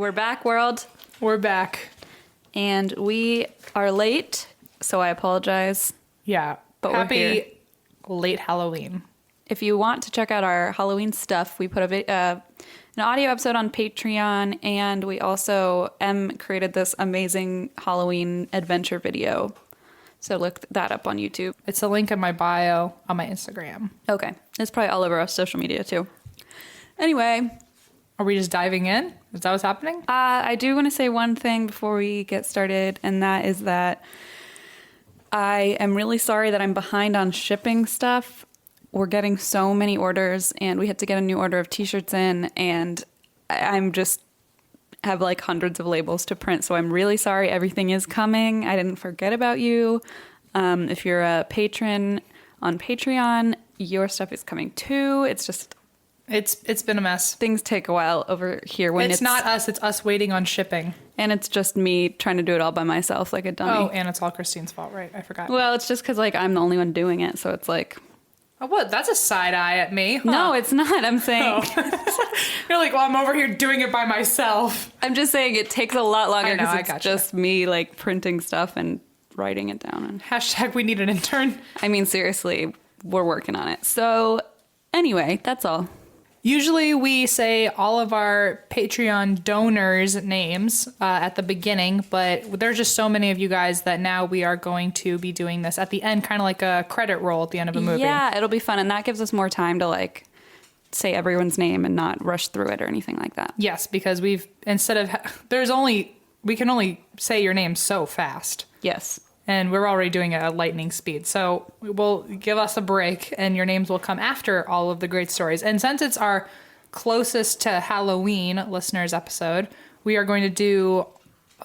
We're back, world. We're back. And we are late, so I apologize. Yeah. But we're here. Happy late Halloween. If you want to check out our Halloween stuff, we put an audio episode on Patreon, and we also created this amazing Halloween adventure video. So look that up on YouTube. It's a link in my bio on my Instagram. Okay. It's probably all over our social media, too. Anyway. Are we just diving in? Is that what's happening? I do want to say one thing before we get started, and that is that I am really sorry that I'm behind on shipping stuff. We're getting so many orders, and we had to get a new order of t-shirts in, and I'm just have like hundreds of labels to print, so I'm really sorry. Everything is coming. I didn't forget about you. If you're a patron on Patreon, your stuff is coming too. It's just... It's been a mess. Things take a while over here when it's not us. It's us waiting on shipping. And it's just me trying to do it all by myself like a dummy. Oh, and it's all Christine's fault, right? I forgot. Well, it's just because like I'm the only one doing it, so it's like... Oh, what? That's a side eye at me. Huh? No, it's not. I'm saying... Oh. You're like, well, I'm over here doing it by myself. I'm just saying it takes a lot longer because it's gotcha. just me like printing stuff and writing it down. And Hashtag we need an intern. I mean, seriously, we're working on it. So anyway, that's all. Usually we say all of our Patreon donors' names at the beginning, but there's just so many of you guys that now we are going to be doing this at the end, kind of like a credit roll at the end of a movie. Yeah, it'll be fun. And that gives us more time to like say everyone's name and not rush through it or anything like that. Yes, because we can only say your name so fast. Yes. And we're already doing it at lightning speed. So we'll give us a break and your names will come after all of the great stories. And since it's our closest to Halloween listeners episode, we are going to do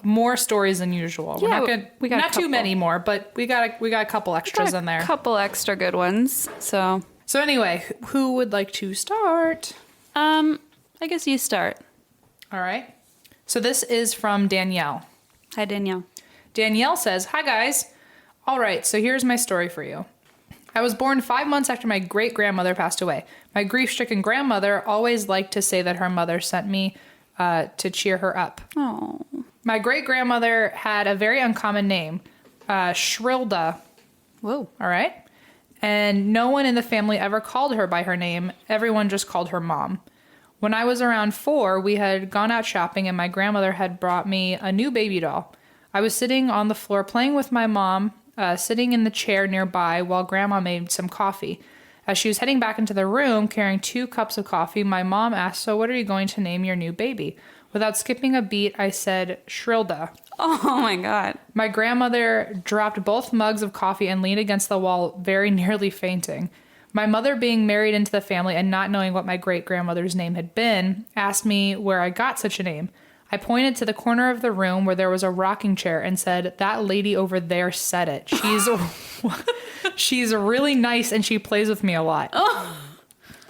more stories than usual. Yeah, we got not too many more, but we got a couple extras in there. A couple extra good ones. So anyway, who would like to start? I guess you start. All right. So this is from Danielle. Hi, Danielle. Danielle says, "Hi guys. All right, so here's my story for you. I was born 5 months after my great-grandmother passed away. My grief-stricken grandmother always liked to say that her mother sent me to cheer her up. Oh. My great-grandmother had a very uncommon name, Shrilda. Whoa. All right? And no one in the family ever called her by her name. Everyone just called her Mom. When I was around 4, we had gone out shopping and my grandmother had brought me a new baby doll. I was sitting on the floor playing with my mom, sitting in the chair nearby while Grandma made some coffee. As she was heading back into the room carrying 2 cups of coffee, my mom asked, "So what are you going to name your new baby?" Without skipping a beat, I said, "Shrilda." Oh my God. My grandmother dropped both mugs of coffee and leaned against the wall, very nearly fainting. My mother, being married into the family and not knowing what my great-grandmother's name had been, asked me where I got such a name. I pointed to the corner of the room where there was a rocking chair and said, "That lady over there said it. She's really nice and she plays with me a lot." Oh.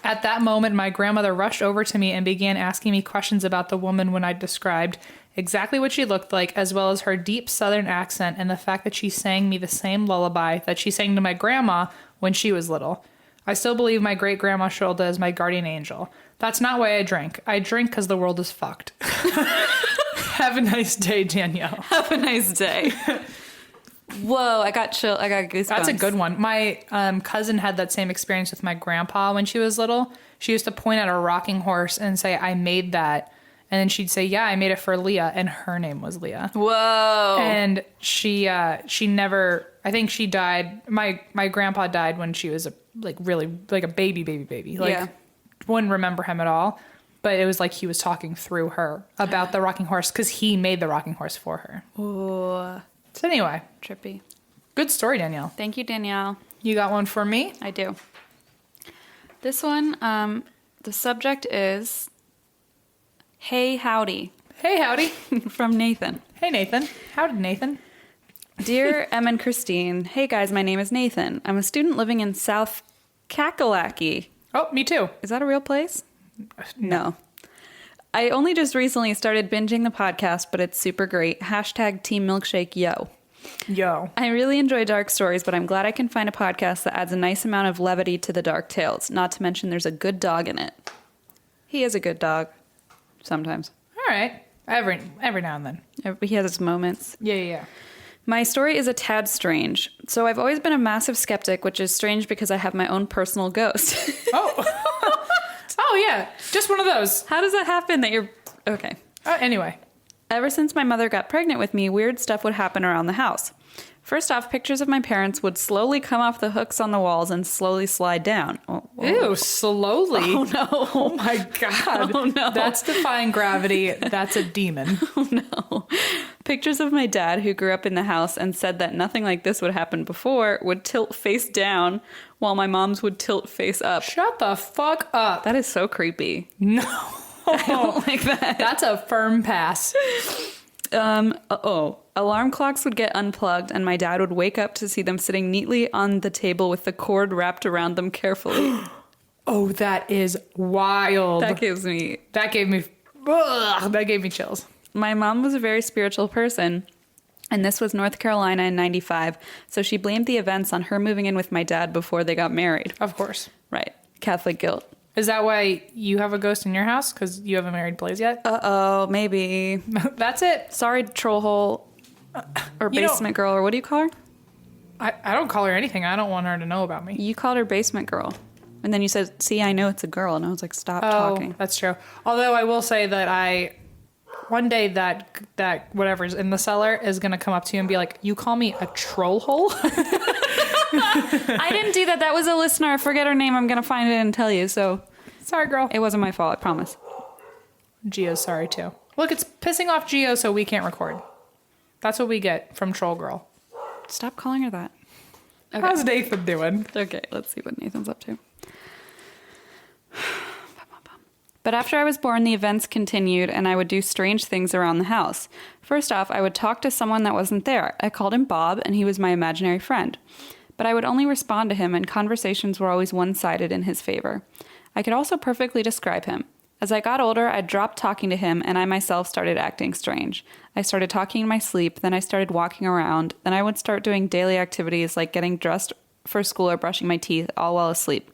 At that moment, my grandmother rushed over to me and began asking me questions about the woman when I described exactly what she looked like, as well as her deep southern accent and the fact that she sang me the same lullaby that she sang to my grandma when she was little. I still believe my great-grandma Shrilda is my guardian angel. That's not why I drink. I drink because the world is fucked. Have a nice day, Danielle. Have a nice day. Whoa, I got goosebumps. That's a good one. My cousin had that same experience with my grandpa when she was little. She used to point at a rocking horse and say, "I made that." And then she'd say, "Yeah, I made it for Leah." And her name was Leah. Whoa. And she never, I think she died. My grandpa died when she was really a baby. Like, yeah. Wouldn't remember him at all. But it was like he was talking through her about the rocking horse because he made the rocking horse for her. Ooh. So anyway. Trippy. Good story, Danielle. Thank you, Danielle. You got one for me? I do. This one, the subject is, "Hey, howdy." Hey, howdy. From Nathan. Hey, Nathan. Howdy, Nathan. Dear Em and Christine, hey guys, my name is Nathan. I'm a student living in South Kakalaki. Oh, me too. Is that a real place? No. I only just recently started binging the podcast, but it's super great. Hashtag Team Milkshake, yo. Yo. I really enjoy dark stories, but I'm glad I can find a podcast that adds a nice amount of levity to the dark tales. Not to mention there's a good dog in it. He is a good dog. Sometimes. All right. Every now and then. He has his moments. Yeah. My story is a tad strange. So I've always been a massive skeptic, which is strange because I have my own personal ghost. Oh. Oh, yeah. Just one of those. How does that happen that you're... Okay. Anyway. Ever since my mother got pregnant with me, weird stuff would happen around the house. First off, pictures of my parents would slowly come off the hooks on the walls and slowly slide down. Oh, Ew, slowly. Oh, no. Oh, my God. Oh, no. That's defying gravity. That's a demon. Oh, no. Pictures of my dad, who grew up in the house and said that nothing like this would happen before, would tilt face down while my mom's would tilt face up. Shut the fuck up. That is so creepy. No. I don't like that. That's a firm pass. Alarm clocks would get unplugged and my dad would wake up to see them sitting neatly on the table with the cord wrapped around them carefully. Oh, that is wild. That gave me chills. My mom was a very spiritual person, and this was North Carolina in 95, so she blamed the events on her moving in with my dad before they got married. Of course. Right. Catholic guilt. Is that why you have a ghost in your house? Because you haven't married Blaze yet? Uh-oh, maybe. That's it. Sorry, troll hole or basement girl, or what do you call her? I don't call her anything. I don't want her to know about me. You called her basement girl. And then you said, see, I know it's a girl. And I was like, stop talking. That's true. Although I will say that one day that whatever's in the cellar is going to come up to you and be like, you call me a troll hole? I didn't do that. That was a listener. I forget her name. I'm going to find it and tell you. So Sorry, girl. it wasn't my fault. I promise. Gio's sorry, too. Look, it's pissing off Gio, so we can't record. That's what we get from Troll Girl. Stop calling her that. Okay. How's Nathan doing? Okay, let's see what Nathan's up to. But after I was born, the events continued, and I would do strange things around the house. First off, I would talk to someone that wasn't there. I called him Bob, and he was my imaginary friend. But I would only respond to him, and conversations were always one-sided in his favor. I could also perfectly describe him. As I got older, I dropped talking to him, and I myself started acting strange. I started talking in my sleep, then I started walking around, then I would start doing daily activities like getting dressed for school or brushing my teeth, all while asleep.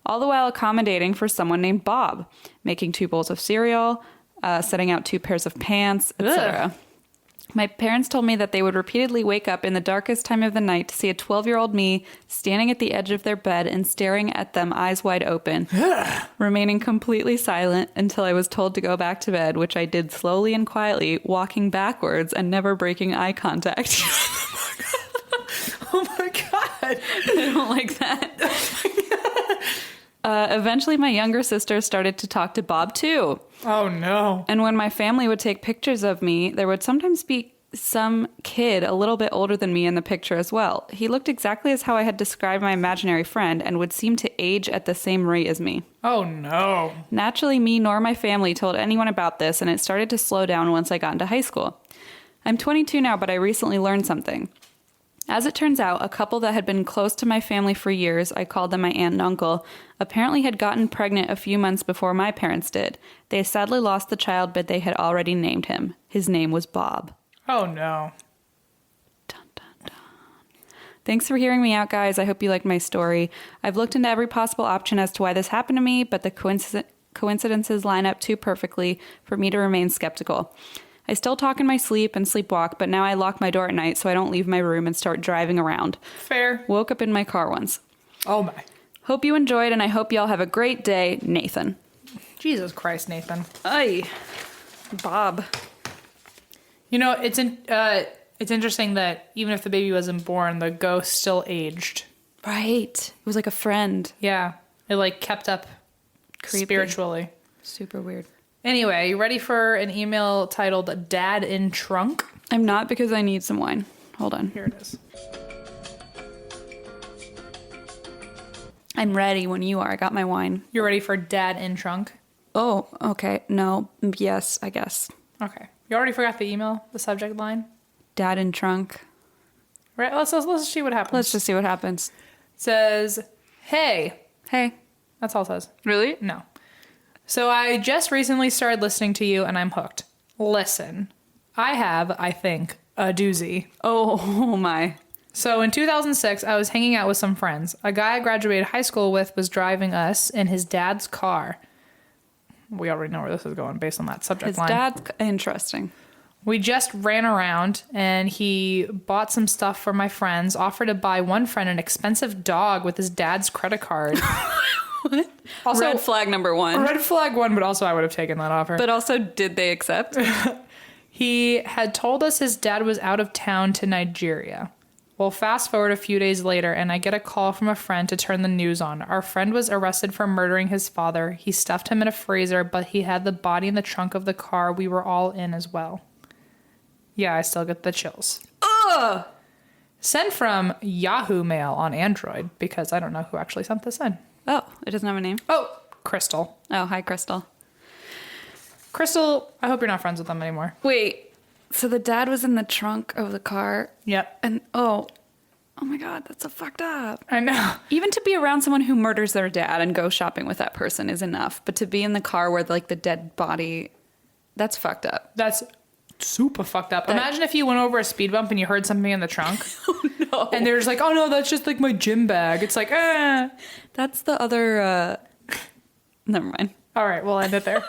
All the while accommodating for someone named Bob, making 2 bowls of cereal, setting out 2 pairs of pants, etc. My parents told me that they would repeatedly wake up in the darkest time of the night to see a 12-year-old me standing at the edge of their bed and staring at them eyes wide open, remaining completely silent until I was told to go back to bed, which I did slowly and quietly, walking backwards and never breaking eye contact. Oh my God. I don't like that. Eventually, my younger sister started to talk to Bob, too. Oh, no. And when my family would take pictures of me, there would sometimes be some kid a little bit older than me in the picture as well. He looked exactly as how I had described my imaginary friend and would seem to age at the same rate as me. Oh, no. Naturally, me nor my family told anyone about this, and it started to slow down once I got into high school. I'm 22 now, but I recently learned something. As it turns out, a couple that had been close to my family for years, I called them my aunt and uncle, apparently had gotten pregnant a few months before my parents did. They sadly lost the child, but they had already named him. His name was Bob. Oh, no. Dun, dun, dun. Thanks for hearing me out, guys. I hope you liked my story. I've looked into every possible option as to why this happened to me, but the coincidences line up too perfectly for me to remain skeptical. I still talk in my sleep and sleepwalk, but now I lock my door at night so I don't leave my room and start driving around. Fair. Woke up in my car once. Oh, my. Hope you enjoyed, and I hope y'all have a great day, Nathan. Jesus Christ, Nathan. Ay, Bob. You know, it's interesting that even if the baby wasn't born, the ghost still aged. Right. It was like a friend. Yeah. It, like, kept up Creepy. spiritually. Super weird. Anyway, you ready for an email titled Dad in Trunk? I'm not because I need some wine. Hold on. Here it is. I'm ready when you are. I got my wine. You're ready for Dad in Trunk? Oh, okay. No. Yes, I guess. Okay. You already forgot the email, the subject line? Dad in trunk. Right, let's see what happens. Let's just see what happens. It says, hey. Hey. That's all it says. Really? No. So I just recently started listening to you and I'm hooked. Listen. I have, I think, a doozy. Oh my. So in 2006, I was hanging out with some friends. A guy I graduated high school with was driving us in his dad's car. We already know where this is going based on that subject His line. dad's interesting. We just ran around and he bought some stuff for my friends, offered to buy one friend an expensive dog with his dad's credit card. What? Also, Red flag number one. Red flag one, but also I would have taken that offer. But also, did they accept? He had told us his dad was out of town to Nigeria. Well, fast forward a few days later, and I get a call from a friend to turn the news on. Our friend was arrested for murdering his father. He stuffed him in a freezer, but he had the body in the trunk of the car we were all in as well. Yeah, I still get the chills. Ugh! Sent from Yahoo Mail on Android, because I don't know who actually sent this in. Oh, it doesn't have a name? Oh, Crystal. Oh, hi, Crystal. Crystal, I hope you're not friends with them anymore. Wait, so the dad was in the trunk of the car? Yep. And, oh my God, that's so fucked up. I know. Even to be around someone who murders their dad and go shopping with that person is enough. But to be in the car where, like, the dead body, that's fucked up. That's super fucked up. Imagine if you went over a speed bump and you heard something in the trunk. Oh, no. And they're just like, oh, no, that's just, like, my gym bag. It's like, eh. That's the other, never mind. All right, we'll end it there.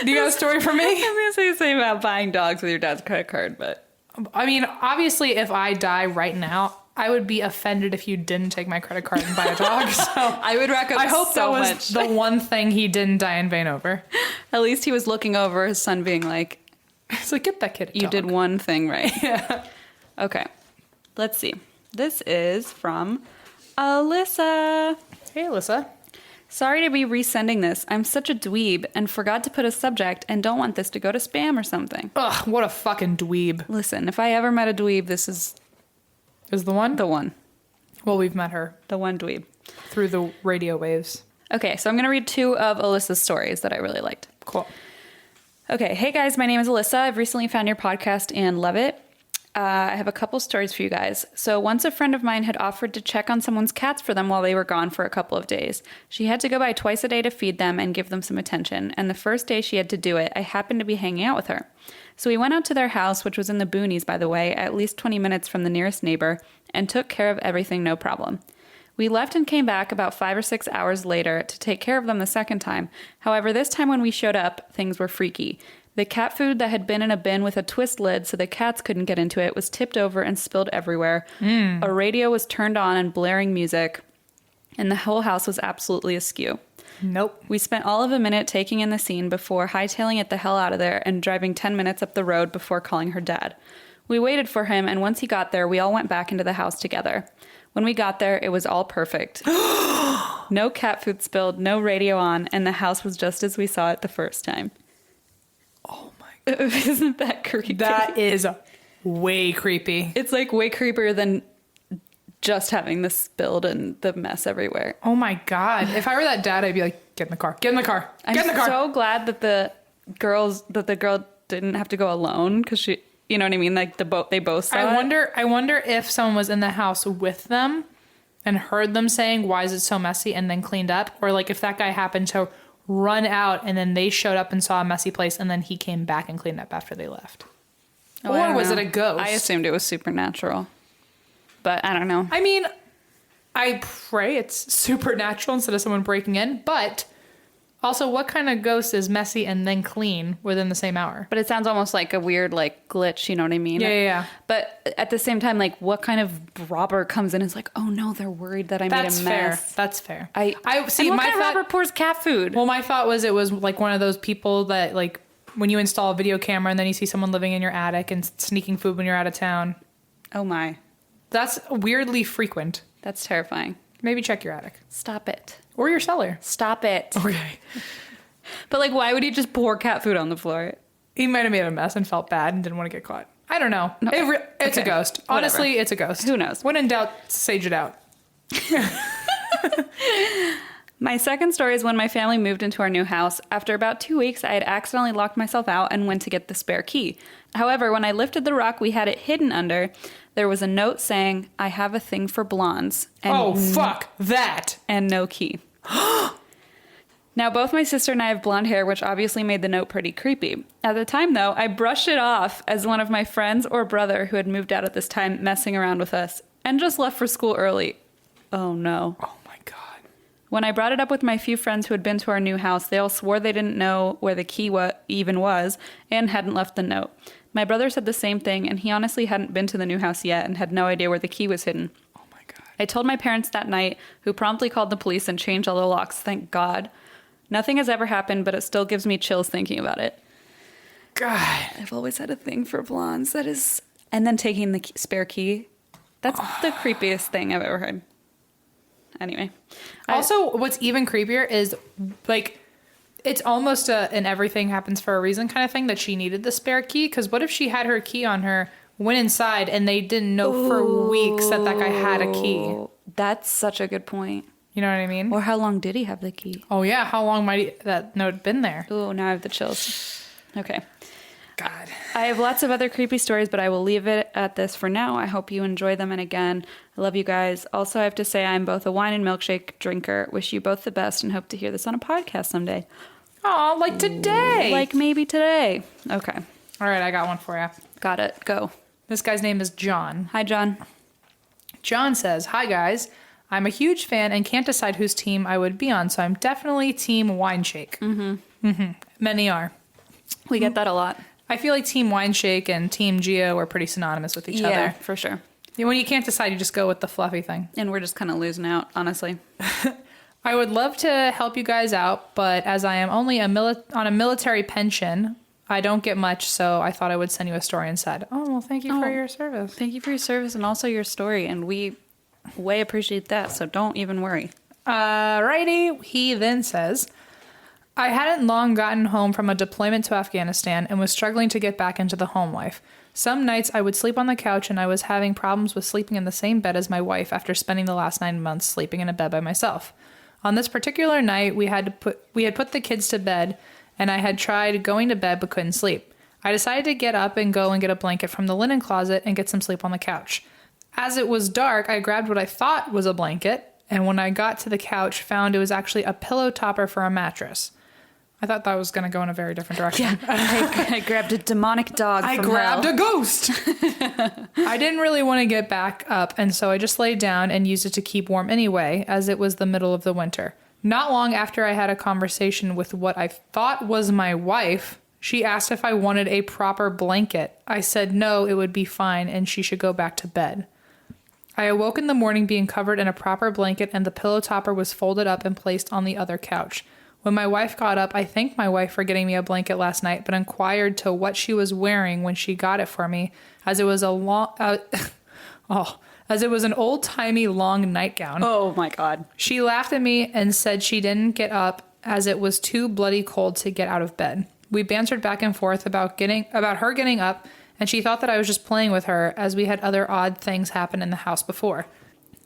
Do you got a story for me? I was going to say the same about buying dogs with your dad's credit card, but... I mean, obviously, if I die right now, I would be offended if you didn't take my credit card and buy a dog. So I would rack up I hope so that was much. the one thing he didn't die in vain over. At least he was looking over his son being like, It's like, get that kid a you dog. did one thing right. Yeah. Okay. Let's see. This is from Alyssa. Hey, Alyssa. Sorry to be resending this. I'm such a dweeb and forgot to put a subject and don't want this to go to spam or something. Ugh, what a fucking dweeb. Listen, if I ever met a dweeb, this is Is the one? the one. Well, we've met her The one dweeb. through the radio waves. Okay, so I'm going to read two of Alyssa's stories that I really liked. Cool. Okay, hey guys, my name is Alyssa. I've recently found your podcast and love it. I have a couple stories for you guys. So once a friend of mine had offered to check on someone's cats for them while they were gone for a couple of days. She had to go by twice a day to feed them and give them some attention. And the first day she had to do it, I happened to be hanging out with her. So we went out to their house, which was in the boonies, by the way, at least 20 minutes from the nearest neighbor, and took care of everything no problem. We left and came back about 5 or 6 hours later to take care of them the second time. However, this time when we showed up, things were freaky. The cat food that had been in a bin with a twist lid so the cats couldn't get into it was tipped over and spilled everywhere. A radio was turned on and blaring music, and the whole house was absolutely askew. Nope. We spent all of a minute taking in the scene before hightailing it the hell out of there and driving 10 minutes up the road before calling her dad. We waited for him, and once he got there, we all went back into the house together. When we got there, it was all perfect. No cat food spilled, no radio on, and the house was just as we saw it the first time. Oh my God. Isn't that creepy? That is way creepy. It's like way creepier than just having this spilled and the mess everywhere. Oh my God. If I were that dad, I'd be like, get in the car. Get in the car. Get in the I'm car. so glad that the girl didn't have to go alone because she, you know what I mean? Like they both saw I it. wonder if someone was in the house with them and heard them saying, why is it so messy? And then cleaned up. Or like if that guy happened to run out and then they showed up and saw a messy place and then he came back and cleaned up after they left. Oh, I Or don't was know. it a ghost? I assumed it was supernatural, but I don't know. I mean, I pray it's supernatural instead of someone breaking in, but also what kind of ghost is messy and then clean within the same hour? But it sounds almost like a weird like glitch, you know what I mean? Yeah. But at the same time, like what kind of robber comes in and is like, oh no, they're worried that I That's made a fair. mess. That's fair. I see. and what My kind of thought, robber pours cat food? well, my thought was it was like one of those people that like when you install a video camera and then you see someone living in your attic and sneaking food when you're out of town. Oh my, That's weirdly frequent. that's terrifying. Maybe check your attic Stop it. or your cellar. Stop it. Okay. But like, why would he just pour cat food on the floor? He might have made a mess and felt bad and didn't want to get caught. I don't know. No. It's a Okay. ghost. Whatever. Honestly, it's a ghost. Who knows? When in doubt, sage it out. My second story is when my family moved into our new house. After about 2 weeks, I had accidentally locked myself out and went to get the spare key. However, when I lifted the rock we had it hidden under, there was a note saying, I have a thing for blondes. And Oh, fuck that. and no key. Now, both my sister and I have blonde hair, which obviously made the note pretty creepy. At the time, though, I brushed it off as one of my friends or brother who had moved out at this time messing around with us and just left for school early. Oh, no. Oh my God. When I brought it up with my few friends who had been to our new house, they all swore they didn't know where the key even was and hadn't left the note. My brother said the same thing, and he honestly hadn't been to the new house yet and had no idea where the key was hidden. Oh my God. I told my parents that night, who promptly called the police and changed all the locks, thank God. Nothing has ever happened, but it still gives me chills thinking about it. God. I've always had a thing for blondes. That is... And then taking the spare key. That's the creepiest thing I've ever heard. Anyway. Also, what's even creepier is, like, it's almost an everything happens for a reason kind of thing that she needed the spare key. Because what if she had her key on her, went inside, and they didn't know for weeks that guy had a key? That's such a good point. You know what I mean? Or how long did he have the key? Oh, yeah. How long might that note been there? Oh, now I have the chills. Okay. God. I have lots of other creepy stories, but I will leave it at this for now. I hope you enjoy them. And again, I love you guys. Also, I have to say I'm both a wine and milkshake drinker. Wish you both the best and hope to hear this on a podcast someday. Oh, like today. Like maybe today. Okay. All right, I got one for you. Got it. Go. This guy's name is John. Hi, John. John says, "Hi, guys. I'm a huge fan and can't decide whose team I would be on, so I'm definitely Team Wine Shake." Many are. We get that a lot. I feel like Team Wine Shake and Team Geo are pretty synonymous with each Yeah, other. for sure. When you can't decide, you just go with the fluffy thing. And we're just kind of losing out, honestly. I would love to help you guys out, but as I am only on a military pension, I don't get much, so I thought I would send you a story instead. Oh, well, thank you for your service. Thank you for your service and also your story. And we way appreciate that, so don't even worry. Righty, he then says, I hadn't long gotten home from a deployment to Afghanistan and was struggling to get back into the home life. Some nights I would sleep on the couch and I was having problems with sleeping in the same bed as my wife after spending the last 9 months sleeping in a bed by myself. On this particular night, we had put the kids to bed and I had tried going to bed but couldn't sleep. I decided to get up and go and get a blanket from the linen closet and get some sleep on the couch. As it was dark, I grabbed what I thought was a blanket, and when I got to the couch, found it was actually a pillow topper for a mattress. I thought that was going to go in a very different direction. Yeah, I grabbed a demonic dog from hell. a ghost. I didn't really want to get back up, and so I just laid down and used it to keep warm anyway, as it was the middle of the winter. Not long after I had a conversation with what I thought was my wife, she asked if I wanted a proper blanket. I said no, it would be fine, and she should go back to bed. I awoke in the morning being covered in a proper blanket, and the pillow topper was folded up and placed on the other couch. When my wife got up, I thanked my wife for getting me a blanket last night, but inquired to what she was wearing when she got it for me, as it was as it was an old-timey long nightgown. Oh my God. She laughed at me and said she didn't get up as it was too bloody cold to get out of bed. We bantered back and forth about her getting up, and she thought that I was just playing with her, as we had other odd things happen in the house before.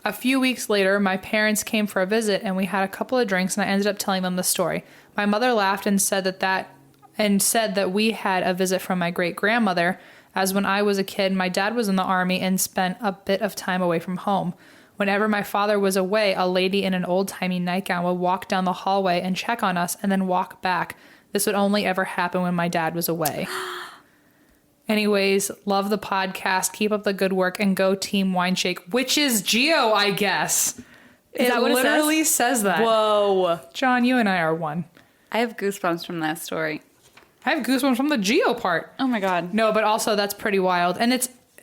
A few weeks later, my parents came for a visit, and we had a couple of drinks, and I ended up telling them the story. My mother laughed and said that we had a visit from my great-grandmother, as when I was a kid, my dad was in the army and spent a bit of time away from home. Whenever my father was away, a lady in an old-timey nightgown would walk down the hallway and check on us and then walk back. This would only ever happen when my dad was away. Anyways, love the podcast. Keep up the good work and go Team Wine Shake, which is Geo, I guess. Is that what it literally says that. Whoa. John, you and I are one. I have goosebumps from that story. I have goosebumps from the Geo part. Oh my God. No, but also that's pretty wild. And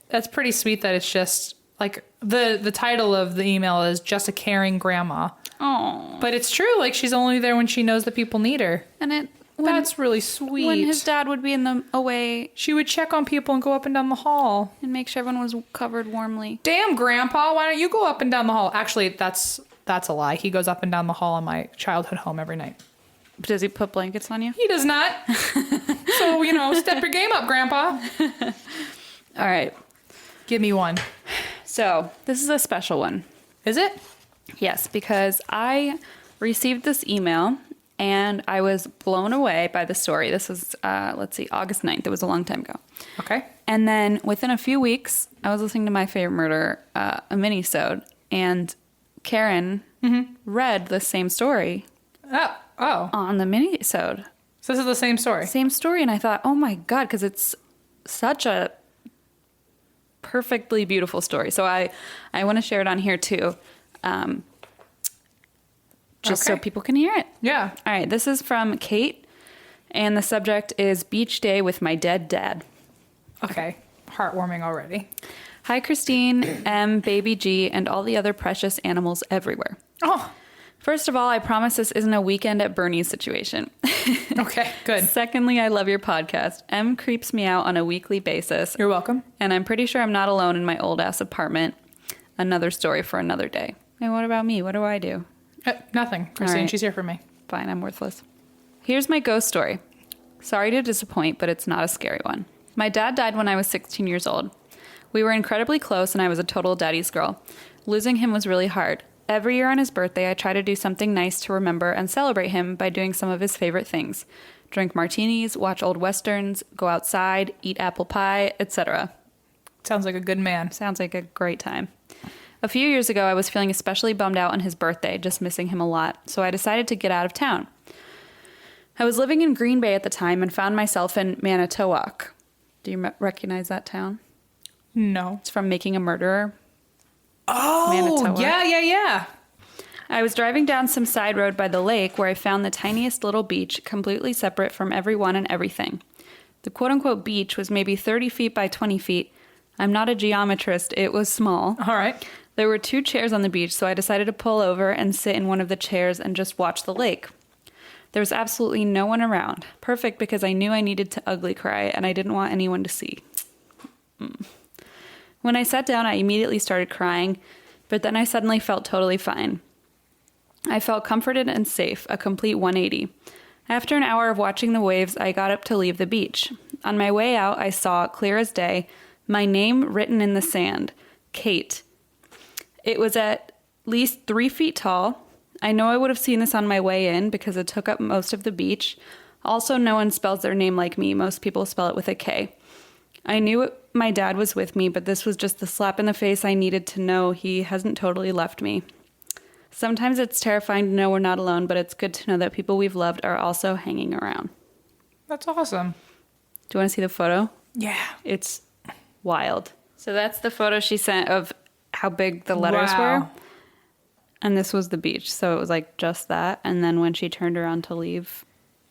that's pretty sweet that it's just like the title of the email is Just a Caring Grandma. Oh. But it's true. Like she's only there when she knows that people need her. And that's really sweet. When his dad would be in the away, she would check on people and go up and down the hall and make sure everyone was covered warmly. Damn, Grandpa, why don't you go up and down the hall? Actually, that's a lie. He goes up and down the hall in my childhood home every night. Does he put blankets on you? He does not. So, step your game up, Grandpa. All right. Give me one. So, this is a special one. Is it? Yes, because I received this email and I was blown away by the story. This was, August 9th. It was a long time ago. Okay. And then within a few weeks, I was listening to My Favorite Murder, a mini-sode, and Karen read the same story. Oh. On the mini-sode. So this is the same story? Same story. And I thought, oh my God, because it's such a perfectly beautiful story. So I want to share it on here too. just so Okay. people can hear it. Yeah. All right, this is from Kate, and the subject is Beach Day with my dead dad. Okay. Heartwarming already. Hi, Christine, M, Baby G, and all the other precious animals everywhere. Oh, First of all, I promise this isn't a weekend at Bernie's situation. okay. Good. Secondly, I love your podcast. M creeps me out on a weekly basis, You're welcome. and I'm pretty sure I'm not alone in my old-ass apartment. Another story for another day. And what about me? What do I do? Nothing. Christine, right. she's here for me. Fine, I'm worthless. Here's my ghost story. Sorry to disappoint, but it's not a scary one. My dad died when I was 16 years old. We were incredibly close, and I was a total daddy's girl. Losing him was really hard. Every year on his birthday, I try to do something nice to remember and celebrate him by doing some of his favorite things. Drink martinis, watch old westerns, go outside, eat apple pie, etc. Sounds like a good man. Sounds like a great time. A few years ago, I was feeling especially bummed out on his birthday, just missing him a lot, so I decided to get out of town. I was living in Green Bay at the time and found myself in Manitowoc. Do you recognize that town? No. It's from Making a Murderer. Oh, Manitowoc. yeah. I was driving down some side road by the lake where I found the tiniest little beach, completely separate from everyone and everything. The quote-unquote beach was maybe 30 feet by 20 feet. I'm not a geometrist. It was small. All right. There were 2 chairs on the beach, so I decided to pull over and sit in one of the chairs and just watch the lake. There was absolutely no one around. Perfect, because I knew I needed to ugly cry, and I didn't want anyone to see. When I sat down, I immediately started crying, but then I suddenly felt totally fine. I felt comforted and safe, a complete 180. After an hour of watching the waves, I got up to leave the beach. On my way out, I saw, clear as day, my name written in the sand, Kate. It was at least 3 feet tall. I know I would have seen this on my way in because it took up most of the beach. Also, no one spells their name like me. Most people spell it with a K. I knew my dad was with me, but this was just the slap in the face I needed to know he hasn't totally left me. Sometimes it's terrifying to know we're not alone, but it's good to know that people we've loved are also hanging around. That's awesome. Do you want to see the photo? Yeah. It's wild. So that's the photo she sent of how big the letters were. And this was the beach. So it was like just that. And then when she turned around to leave.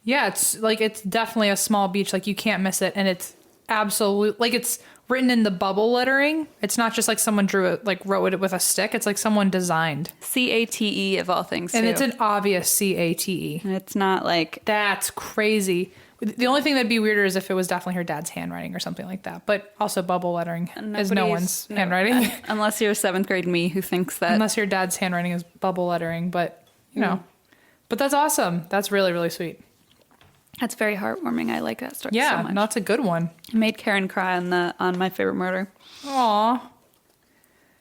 Yeah, it's definitely a small beach. Like, you can't miss it. And it's absolute, like, it's written in the bubble lettering. It's not just like someone drew it, like wrote it with a stick. It's like someone designed. CATE of all things, too. And it's an obvious CATE. And it's not like... That's crazy. The only thing that'd be weirder is if it was definitely her dad's handwriting or something like that. But also bubble lettering is no one's handwriting. Unless you're 7th grade me who thinks that. Unless your dad's handwriting is bubble lettering. But, you know. But that's awesome. That's really, really sweet. That's very heartwarming. I like that story Yeah, so much. that's a good one. It made Karen cry on My Favorite Murder. Aw.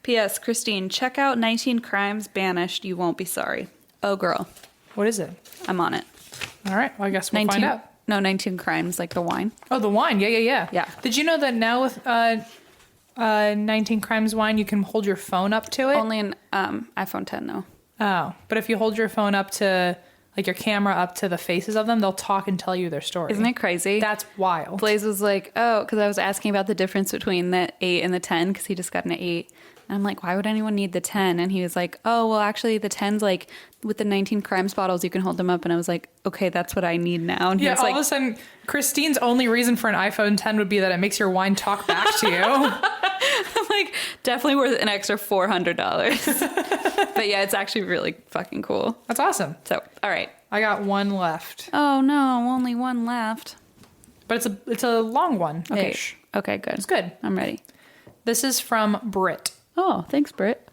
P.S. Christine, check out 19 Crimes Banished. You won't be sorry. Oh, girl. What is it? I'm on it. All right. Well, I guess we'll find out. No, 19 Crimes, like the wine. Oh, the wine. Yeah. Yeah. Did you know that now with 19 Crimes wine, you can hold your phone up to it? Only in iPhone 10, though. Oh. But if you hold your phone up to, like, your camera up to the faces of them, they'll talk and tell you their story. Isn't it crazy? That's wild. Blaze was like, oh, because I was asking about the difference between the 8 and the 10, because he just got an 8. And I'm like, why would anyone need the 10? And he was like, oh, well, actually, the 10's like, with the 19 Crimes bottles, you can hold them up. And I was like, okay, that's what I need now. And he Yeah, was all like, of a sudden, Christine's only reason for an iPhone 10 would be that it makes your wine talk back to you. I'm like, definitely worth an extra $400. But yeah, it's actually really fucking cool. That's awesome. So, all right. I got one left. Oh, no, only one left. But it's a long one. Okay. Okay, good. It's good. I'm ready. This is from Britt. Oh, thanks, Britt.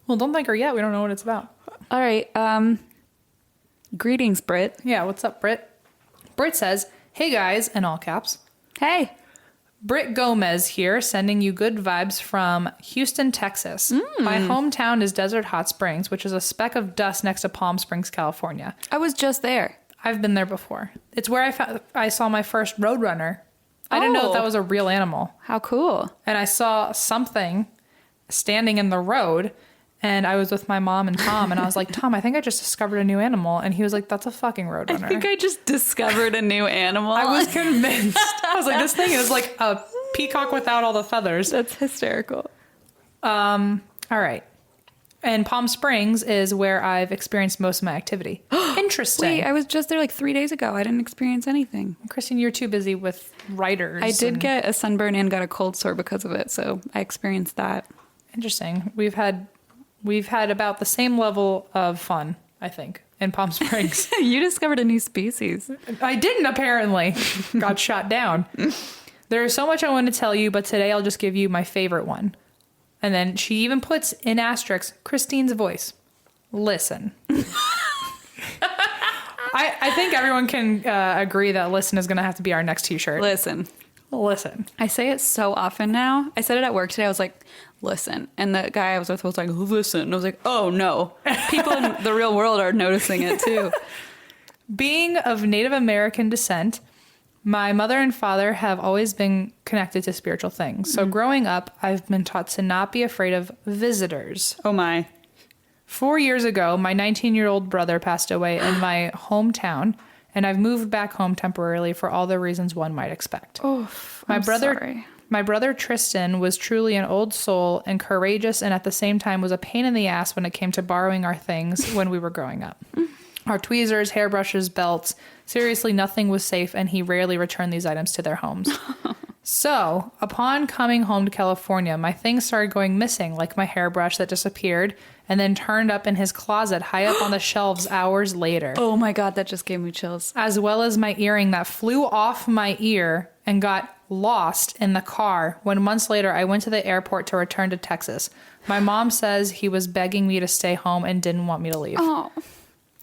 Well, don't thank her yet. We don't know what it's about. All right. Greetings, Britt. Yeah, what's up, Britt? Britt says, hey guys, in all caps. Hey. Britt Gomez here, sending you good vibes from Houston, Texas. My hometown is Desert Hot Springs, which is a speck of dust next to Palm Springs, California. I was just there. I've been there before. It's where I saw my first roadrunner. I didn't know that was a real animal. How cool. And I saw something standing in the road, and I was with my mom and Tom, and I was like, Tom, I think I just discovered a new animal. And he was like, that's a fucking roadrunner. I think I just discovered a new animal. I was convinced. I was like, this thing is like a peacock without all the feathers. That's hysterical. All right. And Palm Springs is where I've experienced most of my activity. Interesting. Wait, I was just there like 3 days ago. I didn't experience anything. Christine, you're too busy with writers. I did get a sunburn and got a cold sore because of it, so I experienced that. Interesting. We've had about the same level of fun, I think, in Palm Springs. You discovered a new species. I didn't, apparently. Got shot down. There's so much I want to tell you, but today I'll just give you my favorite one. And then she even puts in asterisks Christine's voice. Listen. I think everyone can agree that listen is going to have to be our next t-shirt. Listen. Listen. I say it so often now. I said it at work today. I was like, listen. And the guy I was with was like, listen. And I was like, oh, no. People in the real world are noticing it, too. Being of Native American descent, my mother and father have always been connected to spiritual things. So growing up, I've been taught to not be afraid of visitors. Oh, my. 4 years ago, my 19-year-old brother passed away in my hometown, and I've moved back home temporarily for all the reasons one might expect. Oh, I'm sorry. My brother Tristan was truly an old soul and courageous, and at the same time was a pain in the ass when it came to borrowing our things when we were growing up. Our tweezers, hairbrushes, belts. Seriously, nothing was safe, and he rarely returned these items to their homes. So, upon coming home to California, my things started going missing, like my hairbrush that disappeared and then turned up in his closet high up on the shelves hours later. Oh, my God, that just gave me chills. As well as my earring that flew off my ear and got lost in the car when months later I went to the airport to return to Texas. My mom says he was begging me to stay home and didn't want me to leave. Oh.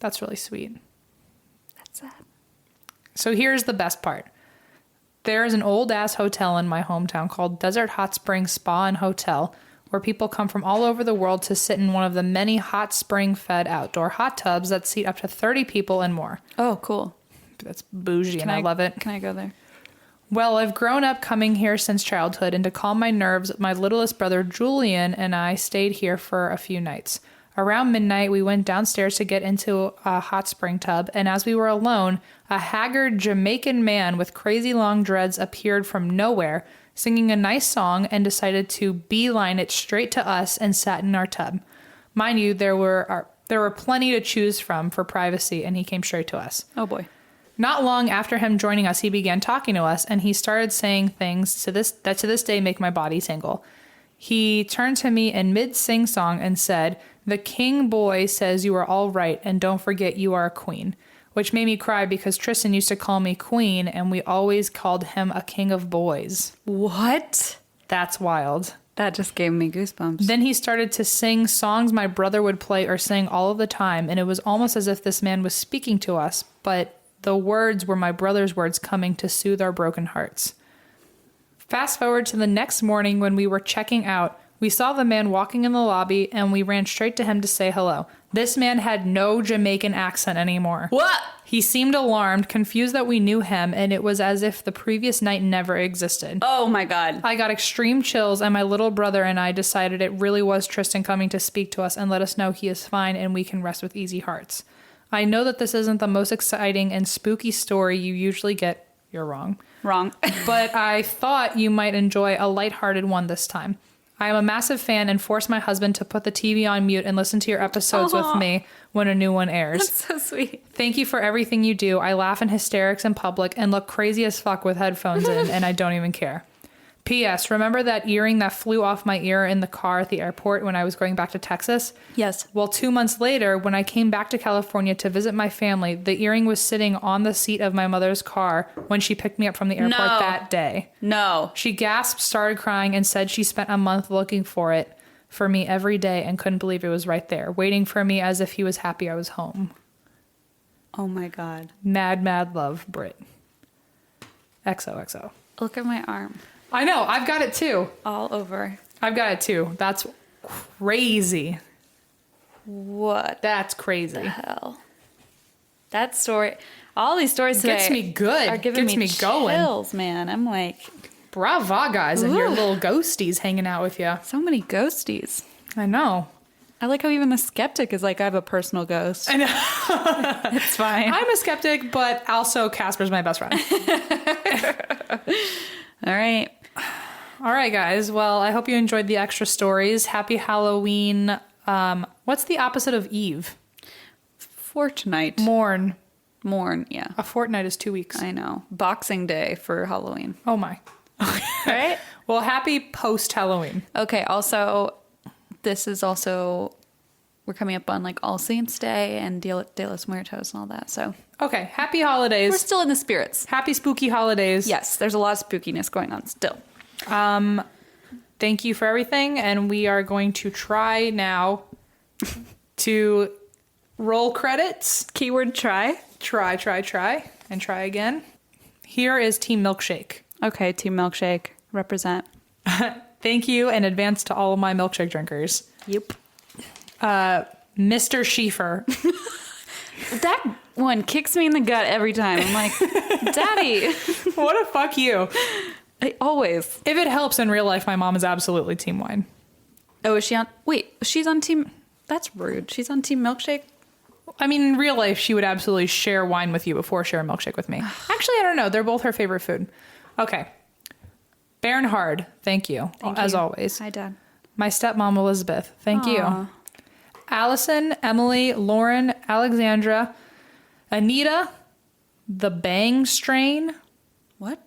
That's really sweet. That's sad. So here's the best part. There's an old-ass hotel in my hometown called Desert Hot Springs Spa and Hotel, where people come from all over the world to sit in one of the many hot spring-fed outdoor hot tubs that seat up to 30 people and more. Oh, cool. That's bougie, and I love it. Can I go there? Well, I've grown up coming here since childhood, and to calm my nerves, my littlest brother Julian and I stayed here for a few nights. Around midnight, we went downstairs to get into a hot spring tub, and as we were alone, a haggard Jamaican man with crazy long dreads appeared from nowhere, singing a nice song, and decided to beeline it straight to us and sat in our tub. Mind you, there were plenty to choose from for privacy, and he came straight to us. Oh, boy. Not long after him joining us, he began talking to us, and he started saying things to this day make my body tingle. He turned to me in mid-sing-song and said, "The king boy says you are all right, and don't forget you are a queen," which made me cry because Tristan used to call me queen, and we always called him a king of boys. What? That's wild. That just gave me goosebumps. Then he started to sing songs my brother would play or sing all of the time, and it was almost as if this man was speaking to us, but the words were my brother's words coming to soothe our broken hearts. Fast forward to the next morning when we were checking out, we saw the man walking in the lobby and we ran straight to him to say hello. This man had no Jamaican accent anymore. What? He seemed alarmed, confused that we knew him, and it was as if the previous night never existed. Oh, my God. I got extreme chills, and my little brother and I decided it really was Tristan coming to speak to us and let us know he is fine and we can rest with easy hearts. I know that this isn't the most exciting and spooky story you usually get. You're wrong. Wrong. But I thought you might enjoy a lighthearted one this time. I am a massive fan and force my husband to put the TV on mute and listen to your episodes with me when a new one airs. That's so sweet. Thank you for everything you do. I laugh in hysterics in public and look crazy as fuck with headphones in, and I don't even care. P.S. Remember that earring that flew off my ear in the car at the airport when I was going back to Texas? Yes. Well, 2 months later, when I came back to California to visit my family, the earring was sitting on the seat of my mother's car when she picked me up from the airport that day. No. She gasped, started crying, and said she spent a month looking for it for me every day and couldn't believe it was right there, waiting for me as if he was happy I was home. Oh, my God. Mad, mad love, Brit. XOXO. Look at my arm. I know. I've got it too. All over. I've got it too. That's crazy. What That's crazy. the hell? That story, all these stories today Gets me good. are giving Gets me me going. chills, man. I'm like, Brava, guys, and your Ooh. little ghosties hanging out with you. so many ghosties. I know. I like how even the skeptic is like, I have a personal ghost. I know. It's fine. I'm a skeptic, but also Casper's my best friend. All right. All right, guys. Well, I hope you enjoyed the extra stories. Happy Halloween What's the opposite of Eve? Fortnite. Mourn. Mourn, yeah. A fortnight is 2 weeks. I know. Boxing Day for Halloween. Oh my. Right? Well, happy post-Halloween. Okay, also, this is also, we're coming up on like All Saints Day and De los Muertos and all that, so. Okay, happy holidays. We're still in the spirits. Happy spooky holidays. Yes, there's a lot of spookiness going on still. Thank you for everything, and we are going to try now to roll credits. Keyword try. Try, and try again. Here is Team Milkshake. Okay, Team Milkshake, represent. Thank you in advance to all of my milkshake drinkers. Yep. Mr. Schieffer. That one kicks me in the gut every time. I'm like, Daddy. What a fuck you. Always. If it helps in real life, my mom is absolutely Team Wine. Oh, is she on? Wait, she's on Team. That's rude. She's on Team Milkshake? I mean, in real life, she would absolutely share wine with you before share a milkshake with me. Actually, I don't know. They're both her favorite food. Okay. Bernhard, thank you. As always. Hi, Dad. My stepmom, Elizabeth, thank Aw. you. Allison, Emily, Lauren, Alexandra, Anita, The Bang Strain. What?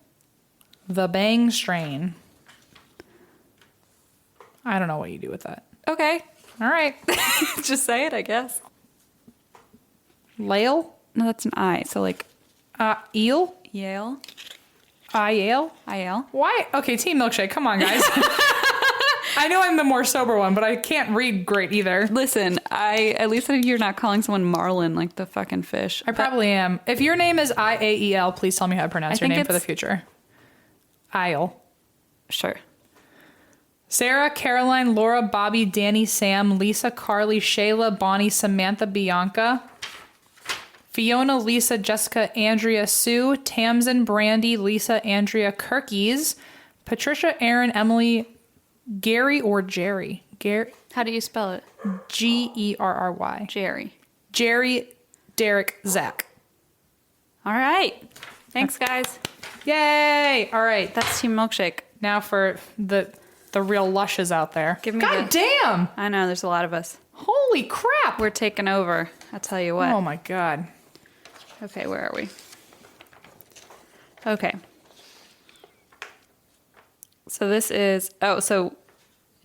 The Bang Strain. I don't know what you do with that. Okay. All right. Just say it, I guess. Lael, No, that's an I. So like Eel, Yale. Iale. IL. Why? Okay, Team Milkshake, come on, guys. I know I'm the more sober one, but I can't read great either. Listen, at least you're not calling someone Marlin like the fucking fish. I probably am. If your name is Iael, please tell me how to pronounce your think name for the it's- future. Isle. Sure. Sarah, Caroline, Laura, Bobby, Danny, Sam, Lisa, Carly, Shayla, Bonnie, Samantha, Bianca, Fiona, Lisa, Jessica, Andrea, Sue, Tamsin, Brandy, Lisa, Andrea, Kirkies, Patricia, Aaron, Emily, Gary or Jerry? Gary, How do you spell it? Gerry. Jerry. Jerry, Derek, Zach. All right. Thanks, guys. Yay! All right. That's Team Milkshake. Now for the real lushes out there. Give me God damn! I know, there's a lot of us. Holy crap! We're taking over. I'll tell you what. Oh my god. Okay, where are we? Okay. So this is, so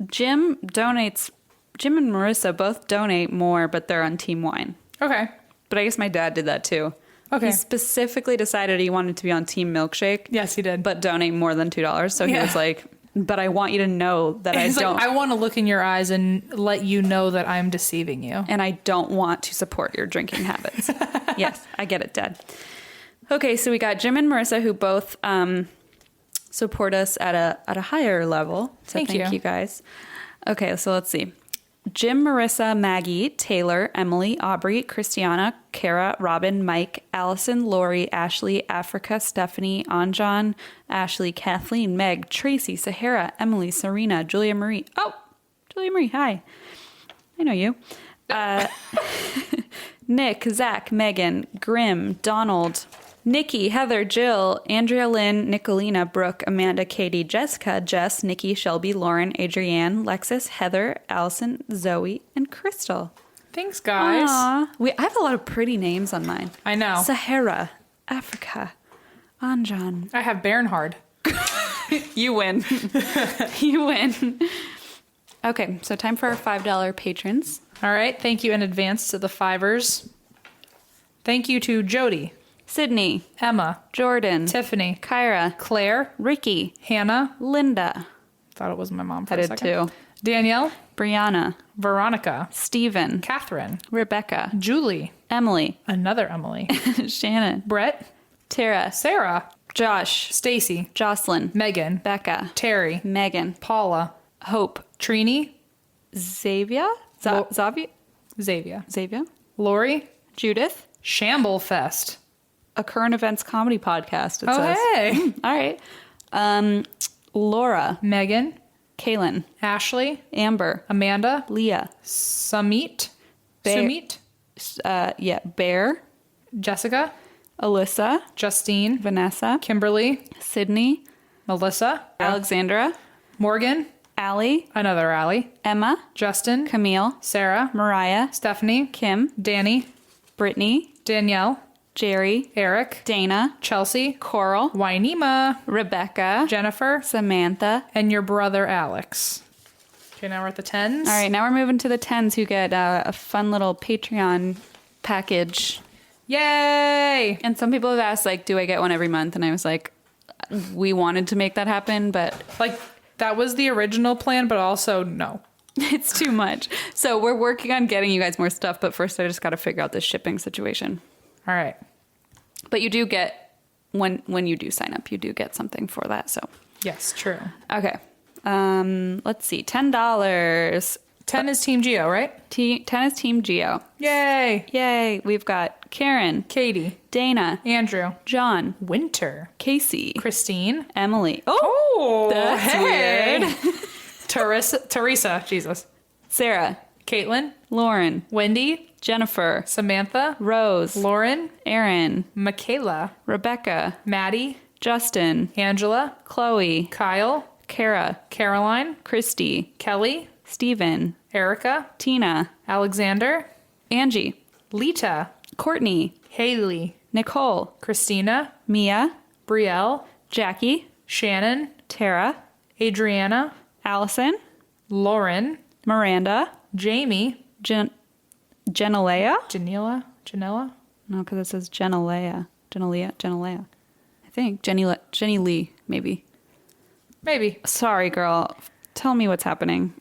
Jim and Marissa both donate more, but they're on Team Wine. Okay. But I guess my dad did that too. Okay. He specifically decided he wanted to be on Team Milkshake. Yes, he did. But donate more than $2. So he Yeah. was like, but I want you to know that I He's don't. like, I want to look in your eyes and let you know that I'm deceiving you. And I don't want to support your drinking habits. Yes, I get it, Dad. Okay, so we got Jim and Marissa, who both support us at a higher level. So Thank thank you. you guys. Okay, so let's see. Jim, Marissa, Maggie, Taylor, Emily, Aubrey, Christiana, Kara, Robin, Mike, Allison, Lori, Ashley, Africa, Stephanie, Anjan, Ashley, Kathleen, Meg, Tracy, Sahara, Emily, Serena, Julia Marie. Oh, Julia Marie, hi. I know you. Nick, Zach, Megan, Grim, Donald, Nikki, Heather, Jill, Andrea, Lynn, Nicolina, Brooke, Amanda, Katie, Jessica, Jess, Nikki, Shelby, Lauren, Adrienne, Lexus, Heather, Allison, Zoe, and Crystal. Thanks, guys. Aw. I have a lot of pretty names on mine. I know. Sahara, Africa, Anjan. I have Bernhard. You win. You win. Okay, so time for our $5 patrons. All right. Thank you in advance to the Fivers. Thank you to Jody, Sydney, Emma, Jordan, Tiffany, Kyra, Claire, Ricky, Hannah. Linda. Thought it was my mom for I a did second. too. Danielle, Brianna, Veronica, Stephen, Catherine, Rebecca, Julie, Emily, another Emily, Shannon, Brett, Tara, Sarah, Josh, Stacy, Jocelyn, Megan, Becca, Terry, Megan, Paula, Hope, Trini, Xavier, Xavier, Xavier, Lori, Judith, Shamblefest. a current events comedy podcast. It Oh, says. hey. All right. Laura, Megan, Kaylin, Ashley, Amber, Amanda, Leah, Sumit, Bear. Sumit, Bear, Jessica, Alyssa, Justine, Vanessa, Kimberly, Sydney, Melissa, Alexandra, Morgan, Allie, Another Allie. Emma, Justin. Camille, Sarah. Mariah, Stephanie. Kim, Danny. Brittany, Danielle. Jerry, Eric. Dana, Chelsea. Coral, Wynema. Rebecca, Jennifer. Samantha. And your brother Alex. Okay, now we're at the 10s. All right, now we're moving to the 10s who get a fun little Patreon package. Yay! And some people have asked, like, do I get one every month? And I was like, we wanted to make that happen, but Like, that was the original plan, but also no. it's too much. So we're working on getting you guys more stuff, but first I just got to figure out this shipping situation. All right. But you do get, when you do sign up, you do get something for that, so. Yes, true. Okay. Let's see, $10. 10 is Team Geo, right? 10 is Team Geo. Yay! Yay. We've got Karen, Katie. Dana, Andrew. John, Winter. Casey, Christine. Emily. Oh, that's weird. Teresa. Jesus. Sarah, Caitlin. Lauren, Wendy. Jennifer, Samantha. Rose, Lauren. Aaron, Michaela. Rebecca, Maddie. Justin, Angela. Chloe, Kyle. Kara, Caroline. Christy, Kelly. Stephen, Erica. Tina, Alexander. Angie, Lita. Courtney, Haley. Nicole, Christina. Mia, Brielle. Jackie, Shannon. Tara, Adriana. Allison, Lauren. Miranda, Jamie. Genelea? Janela. No, because it says Genelea. Genelea. I think. Jenny Lee, maybe. Maybe. Sorry, girl. Tell me what's happening.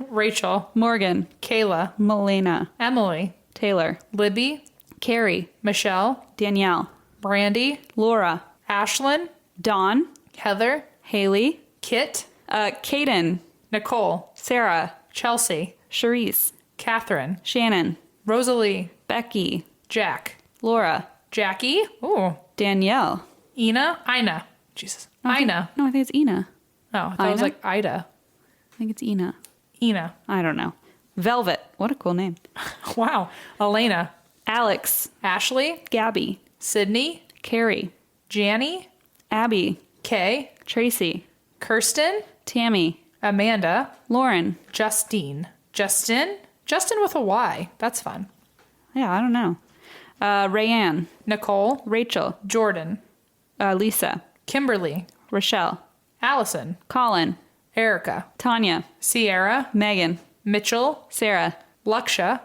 Rachel. Morgan, Kayla. Melena, Emily. Taylor, Libby. Carrie, Michelle. Danielle, Brandy. Laura, Ashlyn. Dawn, Heather. Haley, Kit. Kaden, Nicole. Sarah, Chelsea. Charisse, Catherine. Shannon, Rosalie. Becky, Jack. Laura, Jackie. Ooh. Danielle. Ina. Jesus. Ina. No, I think it's Ina. Oh, I thought it was Ina? like Ida. I think it's Ina. Ina. I don't know. Velvet. What a cool name. Wow. Elena. Alex, Ashley. Gabby, Sydney. Carrie, Janny. Abby, Kay. Tracy, Kirsten. Tammy, Amanda. Lauren. Justin with a Y. That's fun. Yeah, I don't know. Rayanne, Nicole. Rachel, Jordan. Lisa, Kimberly. Rochelle, Allison. Colin, Erica. Tanya, Sierra. Megan, Mitchell. Sarah, Luksha.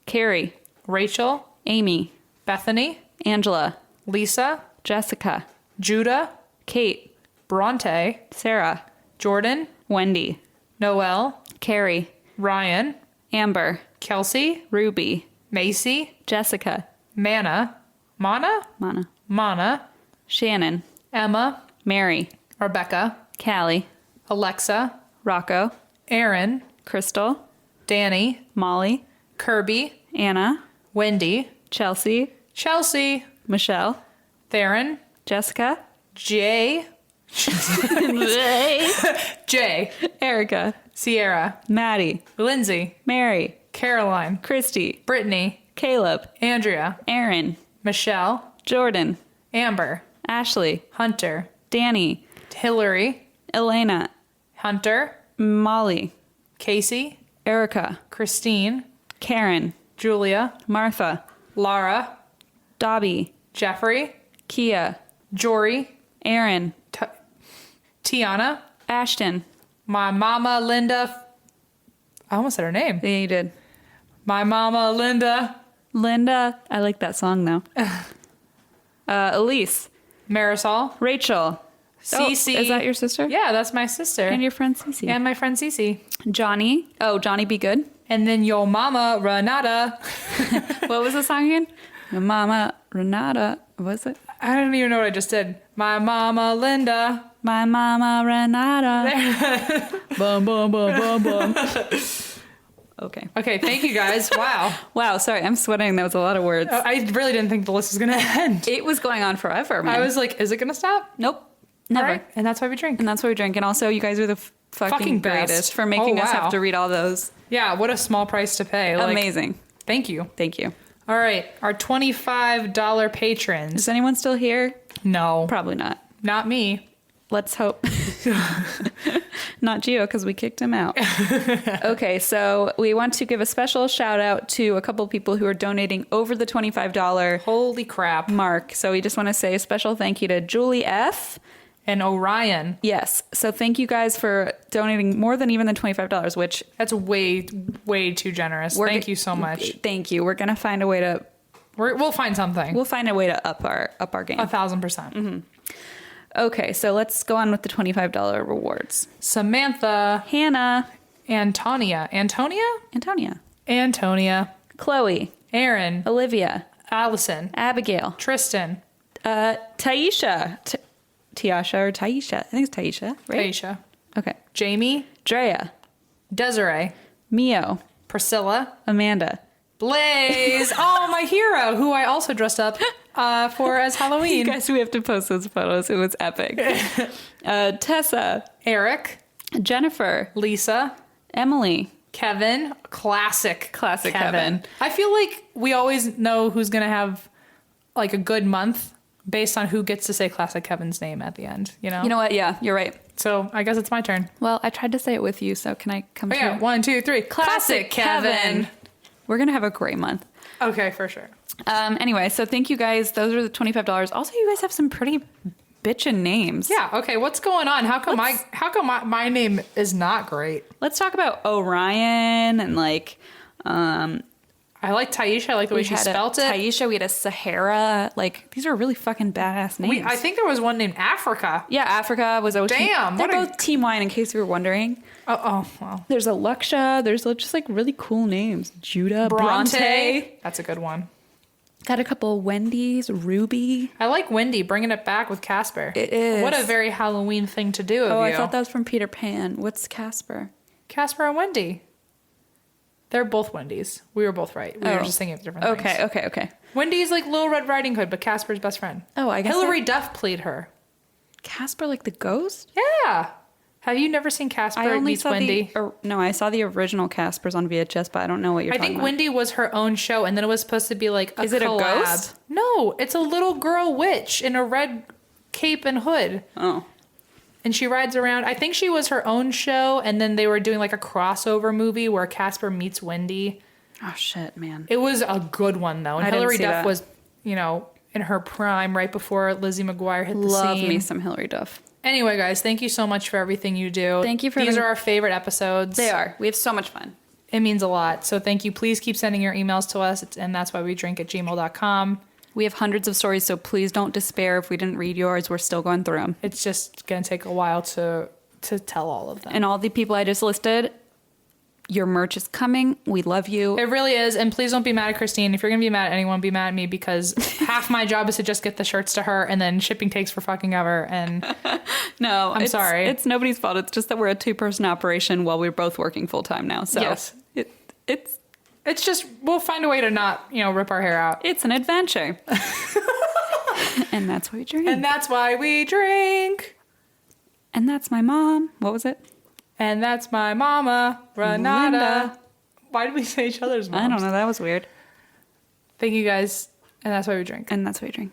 Carrie, Rachel. Amy, Bethany. Angela, Lisa. Jessica, Judah. Kate, Bronte. Sarah, Jordan. Wendy, Noel. Carrie, Ryan. Amber, Kelsey. Ruby, Macy. Jessica, Mana. Mana. Shannon, Emma. Mary, Rebecca. Callie, Alexa. Rocco, Aaron. Crystal, Danny. Molly, Kirby. Anna, Wendy. Chelsea, Chelsea. Michelle, Theron. Jessica, Jay. Jay. Erica, Sierra. Maddie, Lindsay. Mary, Caroline. Christy, Brittany. Caleb, Andrea. Aaron, Michelle. Jordan, Amber. Ashley, Hunter. Danny, Hillary. Elena, Hunter. Molly, Casey. Erica, Christine. Karen, Julia. Martha, Lara. Dobby, Jeffrey. Kia, Jory. Aaron, Tiana. Ashton. My mama Linda. I almost said her name. Yeah, you did. My mama Linda. Linda. I like that song though. Elise, Marisol. Rachel. Cece. Oh, is that your sister? Yeah, that's my sister. And your friend Cece. And my friend Cece. Johnny. Oh, Johnny Be Good. And then your mama Renata. What was the song again? Your mama Renata. What was it? I don't even know what I just did. My mama Linda. My mama Renata. Bum, bum, bum, bum, bum. Okay. Okay, thank you guys. Wow. Wow, sorry, I'm sweating. That was a lot of words. I really didn't think the list was going to end. It was going on forever, man. I was like, is it going to stop? Nope. Never. All right. And that's why we drink. And that's why we drink. And also, you guys are the fucking Fucking best. greatest for making Oh, us wow. have to read all those. Yeah, what a small price to pay. Like, Amazing. Thank you. Thank you. All right, our $25 patrons. Is anyone still here? No, Probably not. not me. let's hope. Not Gio, because we kicked him out. Okay, so we want to give a special shout out to a couple people who are donating over the $25 Holy crap. mark. So we just want to say a special thank you to Julie F. And Orion. Yes. So thank you guys for donating more than even the $25, which That's way too generous. Thank you so much. Thank you. We're going to find a way to We'll find something. We'll find a way to up our game. 1,000%. Okay, so let's go on with the $25 rewards. Samantha. Hannah, Antonia. Antonia, Chloe, Aaron. Olivia, Allison. Abigail, Tristan. Taisha, Tiasha or Taisha. I think it's Taisha, right? Taisha. Okay. Jamie. Drea, Desiree. Mio, Priscilla. Amanda. Blaze. Oh, my hero, who I also dressed up for as You Halloween. guys, we have to post those photos. It was epic. Tessa, Eric. Jennifer, Lisa. Emily, Kevin. Classic Kevin. I feel like we always know who's going to have like a good month based on who gets to say classic Kevin's name at the end, you know? You know what? Yeah, you're right. So I guess it's my turn. Well, I tried to say it with you, so can I come Oh, to yeah. 1, 2, 3. Classic Kevin. We're going to have a great month. Okay, for sure. Anyway, so thank you guys. Those are the $25. Also, you guys have some pretty bitchin' names. Yeah. Okay. What's going on? How come my name is not great? Let's talk about Orion and like I like Taisha. I like the way she spelt it. Taisha, we had a Sahara. Like, these are really fucking badass names. I think there was one named Africa. Yeah, Africa was always Damn, They're what a- both Team Wine, in case you were wondering. Oh, wow. There's a Luxia. There's just like really cool names. Judah, Bronte. That's a good one. Got a couple Wendy's, Ruby. I like Wendy bringing it back with Casper. It is. What a very Halloween thing to do of Oh, you. I thought that was from Peter Pan. What's Casper? Casper and Wendy. They're both Wendy's. We were both right. We were just thinking of different things. Okay. Wendy's like Little Red Riding Hood, but Casper's best friend. Oh, I guess Hilary Duff played her. Casper, like the ghost? Yeah. Have you never seen Casper Meets Wendy? No, I saw the original Caspers on VHS, but I don't know what you're talking about. Wendy was her own show, and then it was supposed to be like a Is it a collab. ghost? No, it's a little girl witch in a red cape and hood. Oh. And she rides around. I think she was her own show, and then they were doing like a crossover movie where Casper meets Wendy. Oh, shit, man. It was a good one, though. And I didn't Hilary see Duff that. was, in her prime right before Lizzie McGuire hit the Love scene. me some Hilary Duff. Anyway, guys, thank you so much for everything you do. Thank you for These having- are our favorite episodes. They are. We have so much fun. It means a lot. So thank you. Please keep sending your emails to us. And that's why we drink at gmail.com. We have hundreds of stories, so please don't despair if we didn't read yours. We're still going through them. It's just going to take a while to tell all of them. And all the people I just listed, your merch is coming. We love you. It really is. And please don't be mad at Christine. If you're going to be mad at anyone, be mad at me, because half my job is to just get the shirts to her, and then shipping takes for fucking ever. And No, I'm sorry. It's nobody's fault. It's just that we're a 2-person operation while we're both working full time now. So Yes. it's just, we'll find a way to not, rip our hair out. it's an adventure. And that's why we drink. And that's why we drink. And that's my mom. What was it? And that's my mama, Renata. Linda. Why did we say each other's moms? I don't know. That was weird. Thank you guys. And that's why we drink. And that's why we drink.